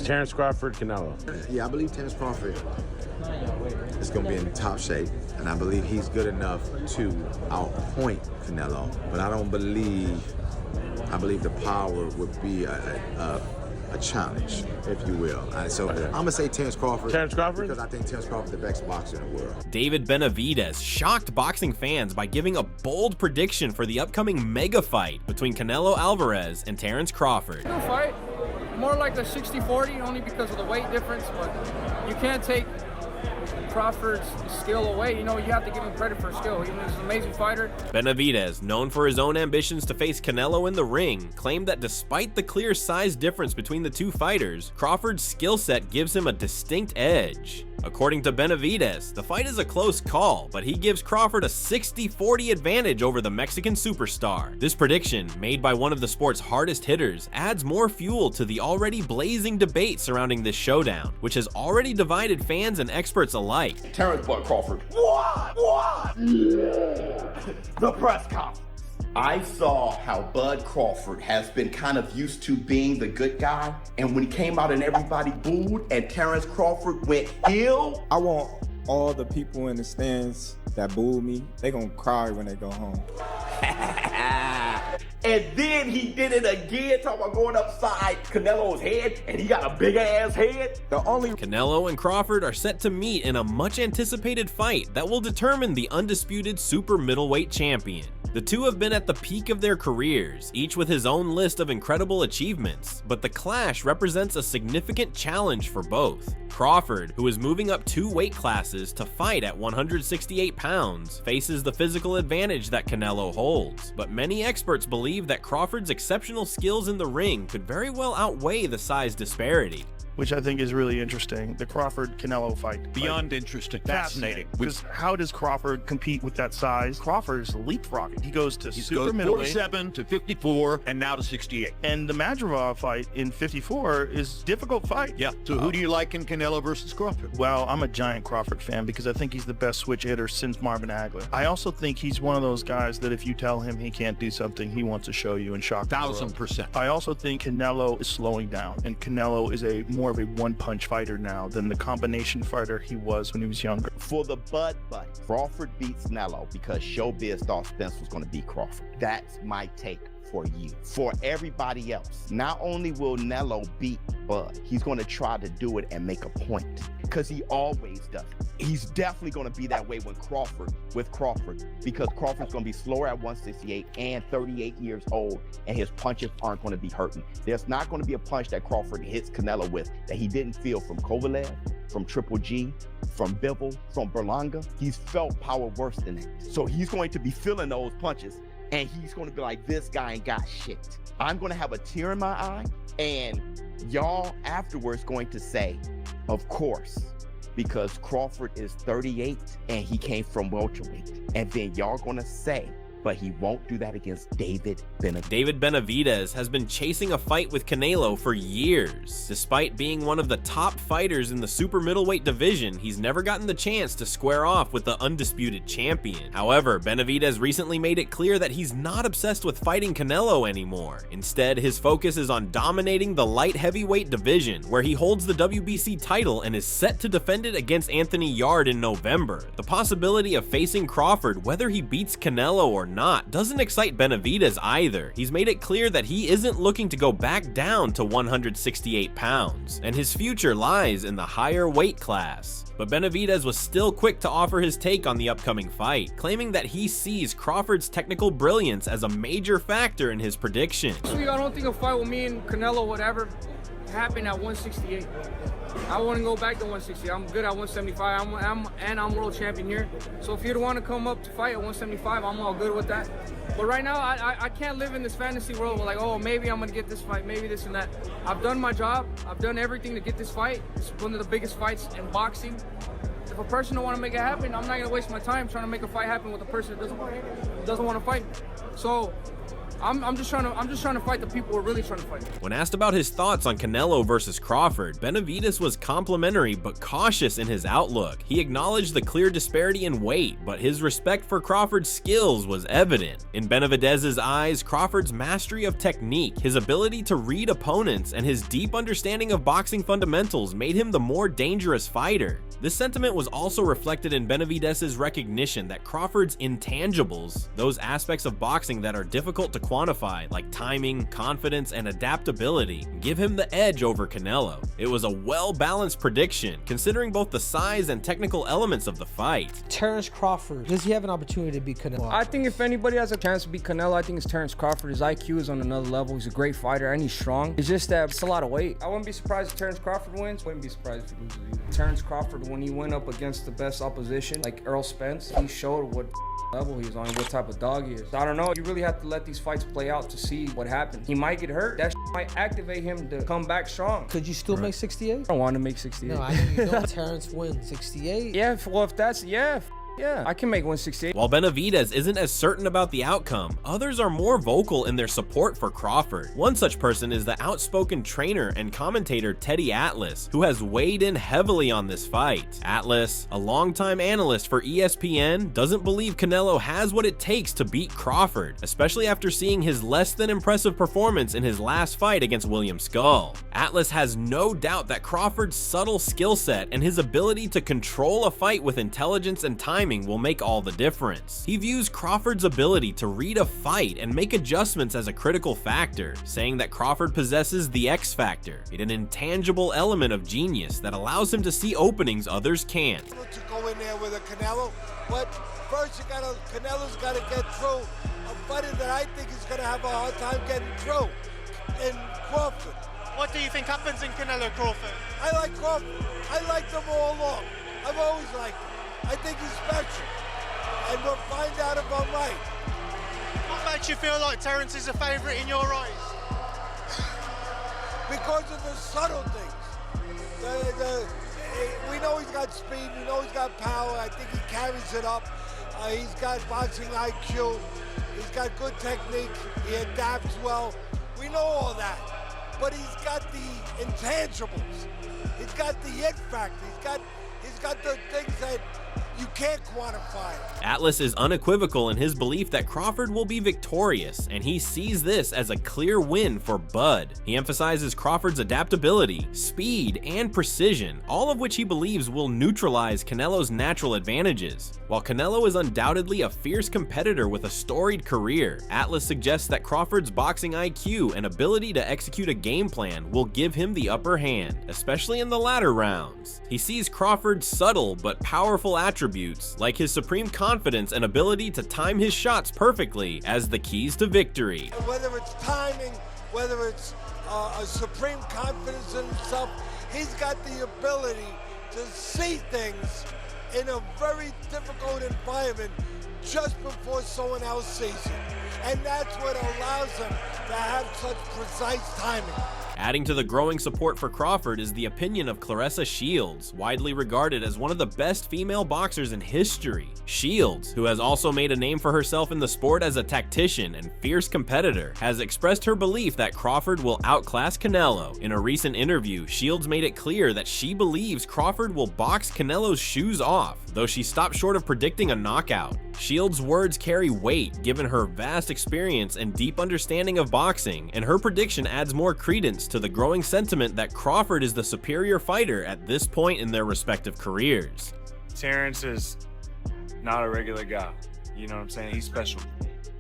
Terrence Crawford, Canelo. Yeah, I believe Terrence Crawford is going to be in top shape, and I believe he's good enough to outpoint Canelo. But I believe the power would be a challenge, if you will. So I'm going to say Terrence Crawford. Terrence Crawford? Because I think Terrence Crawford is the best boxer in the world. David Benavidez shocked boxing fans by giving a bold prediction for the upcoming mega fight between Canelo Alvarez and Terrence Crawford. Good fight. More like a 60-40, only because of the weight difference, but you can't take Crawford's skill away. You know, you have to give him credit for his skill. He's an amazing fighter. Benavidez, known for his own ambitions to face Canelo in the ring, claimed that despite the clear size difference between the two fighters, Crawford's skill set gives him a distinct edge. According to Benavidez, the fight is a close call, but he gives Crawford a 60-40 advantage over the Mexican superstar. This prediction, made by one of the sport's hardest hitters, adds more fuel to the already blazing debate surrounding this showdown, which has already divided fans and experts alike. Terrence Bud Crawford. What? The press conference. I saw how Bud Crawford has been kind of used to being the good guy, and when he came out and everybody booed and Terrence Crawford went heel. I want all the people in the stands that booed me, they gonna cry when they go home. And then he did it again, talking about going upside Canelo's head, and he got a big ass head. Canelo and Crawford are set to meet in a much anticipated fight that will determine the undisputed super middleweight champion. The two have been at the peak of their careers, each with his own list of incredible achievements, but the clash represents a significant challenge for both. Crawford, who is moving up 2 weight classes to fight at 168 pounds, faces the physical advantage that Canelo holds, but many experts believe that Crawford's exceptional skills in the ring could very well outweigh the size disparity. Which I think is really interesting, the Crawford-Canelo fight. Beyond interesting. Fascinating. Because how does Crawford compete with that size? Crawford's leapfrogging. He goes to super middleweight, 47 to 54, and now to 68. And the Madrigal fight in 54 is a difficult fight. Yeah. So who do you like in Canelo versus Crawford? Well, I'm a giant Crawford fan because I think he's the best switch hitter since Marvin Hagler. I also think he's one of those guys that if you tell him he can't do something, he wants to show you and shock the world. 1000%. I also think Canelo is slowing down, and Canelo is more of a one-punch fighter now than the combination fighter he was when he was younger. For the Bud fight, Crawford beats Canelo because Showbiz thought Spence was going to beat Crawford. That's my take for you. For everybody else, not only will Canelo beat Bud, he's going to try to do it and make a point because he always does. He's definitely going to be that way with Crawford because Crawford's going to be slower at 168 and 38 years old, and his punches aren't going to be hurting. There's not going to be a punch that Crawford hits Canelo with that he didn't feel from Kovalev, from Triple G, from Bivol, from Berlanga. He's felt power worse than that. So he's going to be feeling those punches, and he's going to be like, this guy ain't got shit. I'm going to have a tear in my eye, and y'all afterwards going to say, of course, because Crawford is 38 and he came from welterweight. And then y'all gonna say, but he won't do that against David Benavidez. David Benavidez has been chasing a fight with Canelo for years. Despite being one of the top fighters in the super middleweight division, he's never gotten the chance to square off with the undisputed champion. However, Benavidez recently made it clear that he's not obsessed with fighting Canelo anymore. Instead, his focus is on dominating the light heavyweight division, where he holds the WBC title and is set to defend it against Anthony Yarde in November. The possibility of facing Crawford, whether he beats Canelo or not, doesn't excite Benavidez either. He's made it clear that he isn't looking to go back down to 168 pounds, and his future lies in the higher weight class. But Benavidez was still quick to offer his take on the upcoming fight, claiming that he sees Crawford's technical brilliance as a major factor in his prediction. I don't think a fight with me and Canelo would ever happen at 168. I want to go back to 160. I'm good at 175. I'm world champion here. So if you'd want to come up to fight at 175, I'm all good with that. But right now, I can't live in this fantasy world where like, oh, maybe I'm going to get this fight, maybe this and that. I've done my job. I've done everything to get this fight. It's one of the biggest fights in boxing. If a person don't want to make it happen, I'm not going to waste my time trying to make a fight happen with a person that doesn't want to fight. So I'm just trying to fight the people who are really trying to fight me. When asked about his thoughts on Canelo versus Crawford, Benavidez was complimentary but cautious in his outlook. He acknowledged the clear disparity in weight, but his respect for Crawford's skills was evident. In Benavidez's eyes, Crawford's mastery of technique, his ability to read opponents, and his deep understanding of boxing fundamentals made him the more dangerous fighter. This sentiment was also reflected in Benavidez's recognition that Crawford's intangibles, those aspects of boxing that are difficult to quantify, like timing, confidence, and adaptability, give him the edge over Canelo. It was a well-balanced prediction, considering both the size and technical elements of the fight. Terrence Crawford, does he have an opportunity to beat Canelo? I think if anybody has a chance to beat Canelo, I think it's Terrence Crawford. His IQ is on another level. He's a great fighter and he's strong. It's just that it's a lot of weight. I wouldn't be surprised if Terrence Crawford wins. Wouldn't be surprised if he loses either. Terrence Crawford, when he went up against the best opposition, like Earl Spence, he showed what level he's on, what type of dog he is. I don't know. You really have to let these fights play out to see what happens. He might get hurt. That might activate him to come back strong. Could you still make 68? I don't want to make 68. No, I know you don't. Terrence wins 68. Yeah, well, if that's, yeah, I can make 168. While Benavidez isn't as certain about the outcome, others are more vocal in their support for Crawford. One such person is the outspoken trainer and commentator Teddy Atlas, who has weighed in heavily on this fight. Atlas, a longtime analyst for ESPN, doesn't believe Canelo has what it takes to beat Crawford, especially after seeing his less than impressive performance in his last fight against William Skull. Atlas has no doubt that Crawford's subtle skill set and his ability to control a fight with intelligence and timing will make all the difference. He views Crawford's ability to read a fight and make adjustments as a critical factor, saying that Crawford possesses the X factor, an intangible element of genius that allows him to see openings others can't. To go in there with a Canelo, but first Canelo's got to get through a fighter that I think is going to have a hard time getting through in Crawford. What do you think happens in Canelo Crawford? I like Crawford. I liked him all along. I've always liked him. I think he's special, and we'll find out if I'm right. What makes you feel like Terrence is a favourite in your eyes? Because of the subtle things. We know he's got speed, we know he's got power, I think he carries it up. He's got boxing IQ, he's got good technique, he adapts well. We know all that, but he's got the intangibles. He's got the it factor, he's got the things that you can't quantify. Atlas is unequivocal in his belief that Crawford will be victorious, and he sees this as a clear win for Bud. He emphasizes Crawford's adaptability, speed, and precision, all of which he believes will neutralize Canelo's natural advantages. While Canelo is undoubtedly a fierce competitor with a storied career, Atlas suggests that Crawford's boxing IQ and ability to execute a game plan will give him the upper hand, especially in the latter rounds. He sees Crawford's subtle but powerful attributes, like his supreme confidence and ability to time his shots perfectly, as the keys to victory. Whether it's timing, whether it's a supreme confidence in himself, he's got the ability to see things in a very difficult environment just before someone else sees it. And that's what allows him to have such precise timing. Adding to the growing support for Crawford is the opinion of Claressa Shields, widely regarded as one of the best female boxers in history. Shields, who has also made a name for herself in the sport as a tactician and fierce competitor, has expressed her belief that Crawford will outclass Canelo. In a recent interview, Shields made it clear that she believes Crawford will box Canelo's shoes off, though she stopped short of predicting a knockout. Shields' words carry weight given her vast experience and deep understanding of boxing, and her prediction adds more credence to the growing sentiment that Crawford is the superior fighter at this point in their respective careers. Terrence is not a regular guy, you know what I'm saying? He's special.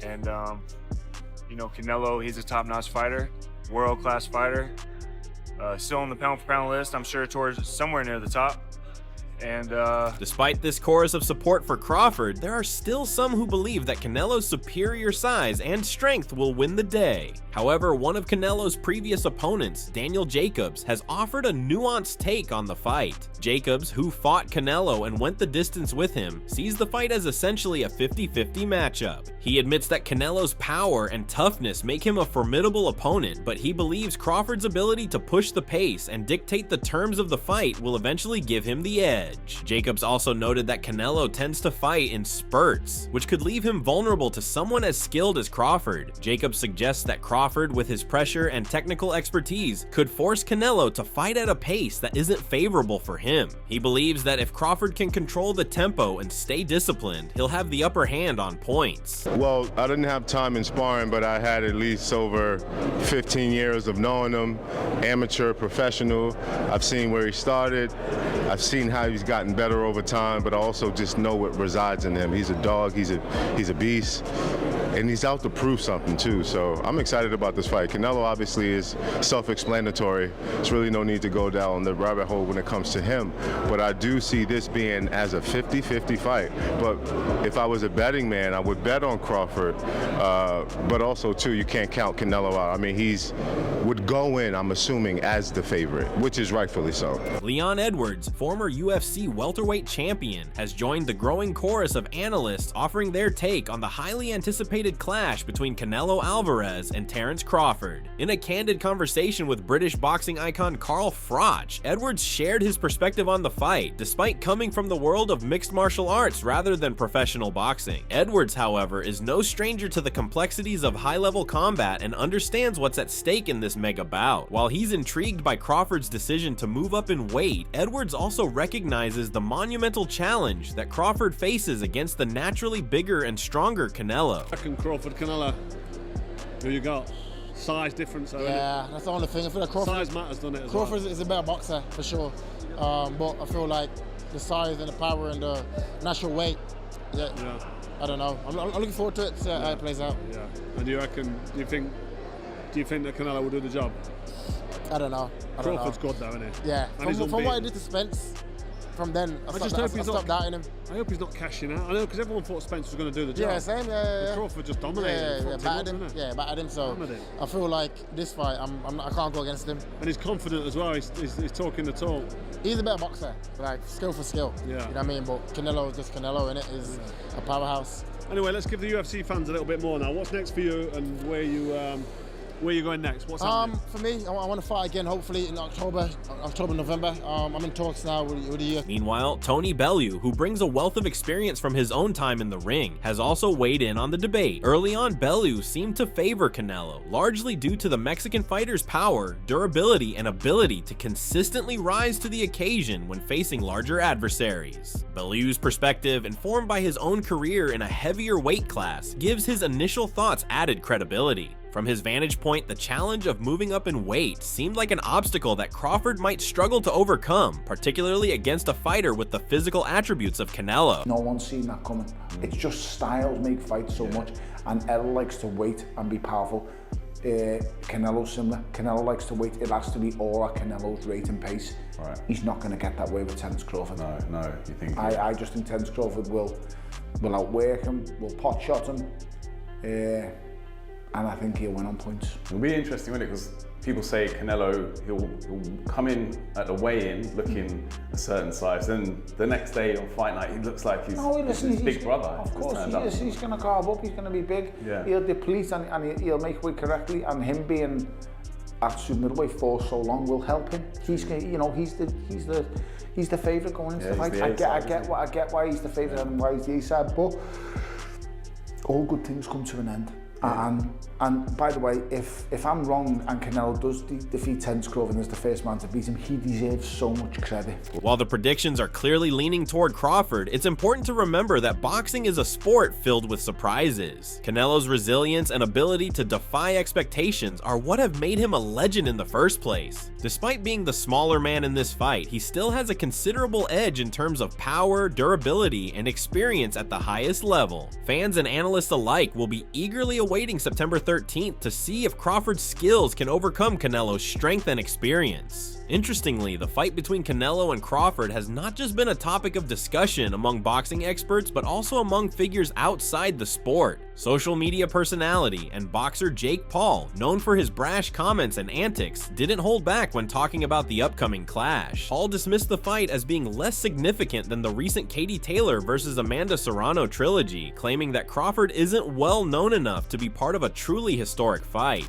And, you know, Canelo, he's a top-notch fighter, world-class fighter, still on the pound-for-pound list, I'm sure towards somewhere near the top. And despite this chorus of support for Crawford, there are still some who believe that Canelo's superior size and strength will win the day. However, one of Canelo's previous opponents, Daniel Jacobs, has offered a nuanced take on the fight. Jacobs, who fought Canelo and went the distance with him, sees the fight as essentially a 50-50 matchup. He admits that Canelo's power and toughness make him a formidable opponent, but he believes Crawford's ability to push the pace and dictate the terms of the fight will eventually give him the edge. Jacobs also noted that Canelo tends to fight in spurts, which could leave him vulnerable to someone as skilled as Crawford. Jacobs suggests that Crawford, with his pressure and technical expertise, could force Canelo to fight at a pace that isn't favorable for him. He believes that if Crawford can control the tempo and stay disciplined, he'll have the upper hand on points. Well, I didn't have time in sparring, but I had at least over 15 years of knowing him, amateur, professional. I've seen where he started. I've seen how he's gotten better over time, but I also just know what resides in him. He's a dog, he's a beast, and he's out to prove something too. So I'm excited about this fight. Canelo obviously is self-explanatory. There's really no need to go down the rabbit hole when it comes to him. But I do see this being as a 50-50 fight. But if I was a betting man, I would bet on Crawford. But also too, you can't count Canelo out. I mean, would go in, I'm assuming, as the favorite, which is rightfully so. Leon Edwards, former UFC welterweight champion, has joined the growing chorus of analysts offering their take on the highly anticipated clash between Canelo Alvarez and Terence Crawford. In a candid conversation with British boxing icon Carl Froch, Edwards shared his perspective on the fight, despite coming from the world of mixed martial arts rather than professional boxing. Edwards, however, is no stranger to the complexities of high-level combat and understands what's at stake in this mega bout. While he's intrigued by Crawford's decision to move up in weight, Edwards also recognizes the monumental challenge that Crawford faces against the naturally bigger and stronger Canelo. Crawford, Canelo, who you got? Size difference. Yeah, that's the only thing. I feel like Crawford, size matters, doesn't it? Crawford is a better boxer for sure, but I feel like the size and the power and the natural weight. Yeah. I don't know. I'm looking forward to it. To see how it plays out. Yeah. And do you think that Canelo will do the job? I don't know. Crawford's good though, isn't he? Yeah. From what I did to Spence, from then I stopped doubting him. I hope he's not cashing out. I know, because everyone thought Spence was going to do the job. Yeah, same. Yeah. Crawford just dominated. Battered him. So I feel like this fight, I can't go against him. And he's confident as well. He's talking the talk. He's a better boxer, like skill for skill. Yeah. You know what I mean? But Canelo is just Canelo, innit? Is a powerhouse. Anyway, let's give the UFC fans a little bit more now. What's next for you, and where you going next? What's happening? For me, I want to fight again, hopefully in October, November. I'm in talks now with the UFC. Meanwhile, Tony Bellew, who brings a wealth of experience from his own time in the ring, has also weighed in on the debate. Early on, Bellew seemed to favor Canelo, largely due to the Mexican fighter's power, durability, and ability to consistently rise to the occasion when facing larger adversaries. Bellew's perspective, informed by his own career in a heavier weight class, gives his initial thoughts added credibility. From his vantage point, the challenge of moving up in weight seemed like an obstacle that Crawford might struggle to overcome, particularly against a fighter with the physical attributes of Canelo. No one's seen that coming. It's just styles make fights so much, and Ella likes to wait and be powerful. Canelo's similar. Canelo likes to wait. It has to be all at Canelo's rate and pace. Right. He's not going to get that way with Terence Crawford. No. You think? I just think Terence Crawford will outwork him, will pot shot him. And I think he'll win on points. It'll be interesting, won't it? Because people say Canelo, he'll come in at the weigh-in looking a certain size, then the next day on fight night he looks like he's his big brother. Of course he is. He's going to carve up. He's going to be big. Yeah. He'll deplete and he'll make weight correctly. And him being at super middleweight for so long will help him. He's the favourite going into the fight. I get why he's the favourite and why he's the A-side, but all good things come to an end. Yeah. And by the way, if I'm wrong and Canelo does defeat Terence Crawford and is the first man to beat him, he deserves so much credit. While the predictions are clearly leaning toward Crawford, it's important to remember that boxing is a sport filled with surprises. Canelo's resilience and ability to defy expectations are what have made him a legend in the first place. Despite being the smaller man in this fight, he still has a considerable edge in terms of power, durability, and experience at the highest level. Fans and analysts alike will be eagerly awaiting September 13th to see if Crawford's skills can overcome Canelo's strength and experience. Interestingly, the fight between Canelo and Crawford has not just been a topic of discussion among boxing experts, but also among figures outside the sport. Social media personality and boxer Jake Paul, known for his brash comments and antics, didn't hold back when talking about the upcoming clash. Paul dismissed the fight as being less significant than the recent Katie Taylor versus Amanda Serrano trilogy, claiming that Crawford isn't well known enough to be part of a truly historic fight.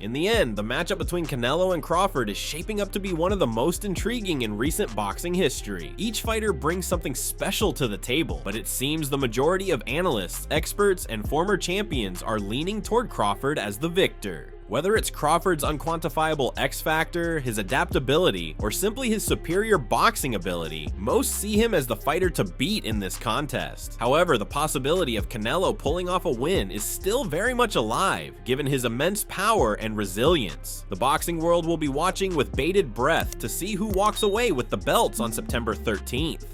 In the end, the matchup between Canelo and Crawford is shaping up to be one of the most intriguing in recent boxing history. Each fighter brings something special to the table, but it seems the majority of analysts, experts, and former champions are leaning toward Crawford as the victor. Whether it's Crawford's unquantifiable X factor, his adaptability, or simply his superior boxing ability, most see him as the fighter to beat in this contest. However, the possibility of Canelo pulling off a win is still very much alive, given his immense power and resilience. The boxing world will be watching with bated breath to see who walks away with the belts on September 13th.